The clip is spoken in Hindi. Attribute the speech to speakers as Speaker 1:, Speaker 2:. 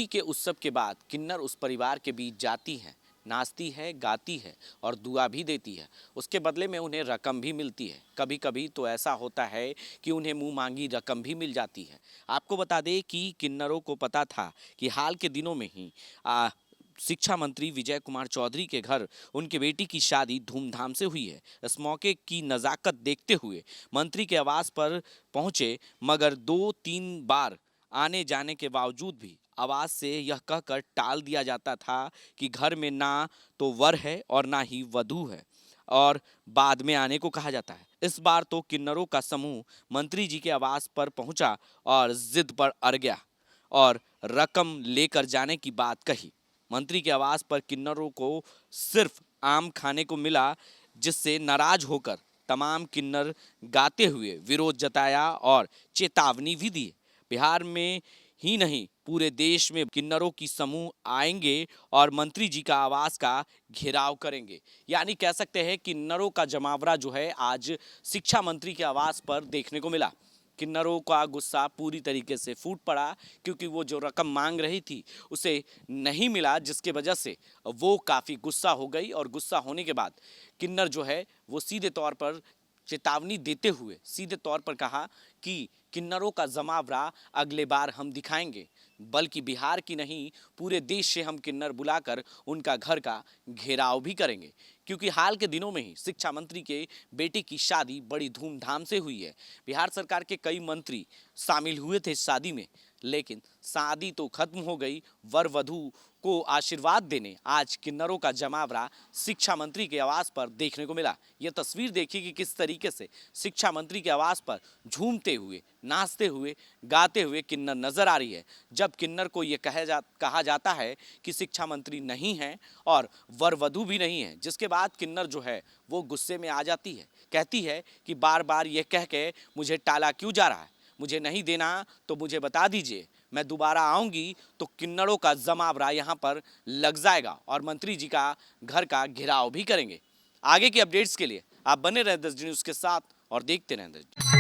Speaker 1: खुशी के उत्सव के बाद किन्नर उस परिवार के बीच जाती है, नाचती है, गाती है और दुआ भी देती है। उसके बदले में उन्हें रकम भी मिलती है। कभी कभी तो ऐसा होता है कि उन्हें मुंह मांगी रकम भी मिल जाती है। आपको बता दें कि किन्नरों को पता था कि हाल के दिनों में ही शिक्षा मंत्री विजय कुमार चौधरी के घर उनकी बेटी की शादी धूमधाम से हुई है। इस मौके की नज़ाकत देखते हुए मंत्री के आवास पर पहुंचे, मगर 2-3 बार आने जाने के बावजूद भी आवाज से यह कहकर टाल दिया जाता था कि घर में ना तो वर है और ना ही वधू है, और बाद में आने को कहा जाता है। इस बार तो किन्नरों का समूह मंत्री जी के आवास पर पहुंचा और जिद पर अड़ गया और रकम लेकर जाने की बात कही। मंत्री के आवास पर किन्नरों को सिर्फ आम खाने को मिला, जिससे नाराज होकर तमाम किन्नर गाते हुए विरोध जताया और चेतावनी भी दी। बिहार में ही नहीं, पूरे देश में किन्नरों की समूह आएंगे और मंत्री जी का आवास का घेराव करेंगे। यानी कह सकते हैं किन्नरों का जमावड़ा जो है आज शिक्षा मंत्री के आवास पर देखने को मिला। किन्नरों का गुस्सा पूरी तरीके से फूट पड़ा, क्योंकि वो जो रकम मांग रही थी उसे नहीं मिला, जिसके वजह से वो काफ़ी गुस्सा हो गई। और गुस्सा होने के बाद किन्नर जो है वो सीधे तौर पर चेतावनी देते हुए सीधे तौर पर कहा कि किन्नरों का जमावड़ा अगले बार हम दिखाएंगे, बल्कि बिहार की नहीं पूरे देश से हम किन्नर बुलाकर उनका घर का घेराव भी करेंगे। क्योंकि हाल के दिनों में ही शिक्षा मंत्री के बेटे की शादी बड़ी धूमधाम से हुई है। बिहार सरकार के कई मंत्री शामिल हुए थे इस शादी में, लेकिन शादी तो खत्म हो गई। वर वधू को आशीर्वाद देने आज किन्नरों का जमावड़ा शिक्षा मंत्री के आवास पर देखने को मिला। यह तस्वीर देखिए कि किस तरीके से शिक्षा मंत्री के आवास पर झूमते हुए, नाचते हुए, गाते हुए किन्नर नजर आ रही है। जब किन्नर को यह कहा जाता है कि शिक्षा मंत्री नहीं है और वर वधू भी नहीं है, जिसके बाद किन्नर जो है वो गुस्से में आ जाती है। कहती है कि बार बार ये कह के मुझे टाला क्यों जा रहा है, मुझे नहीं देना तो मुझे बता दीजिए, मैं दोबारा आऊंगी तो किन्नरों का जमावड़ा यहाँ पर लग जाएगा और मंत्री जी का घर का घेराव भी करेंगे। आगे की अपडेट्स के लिए आप बने रहे 10 न्यूज़ के साथ और देखते रहें 10 न्यूज़।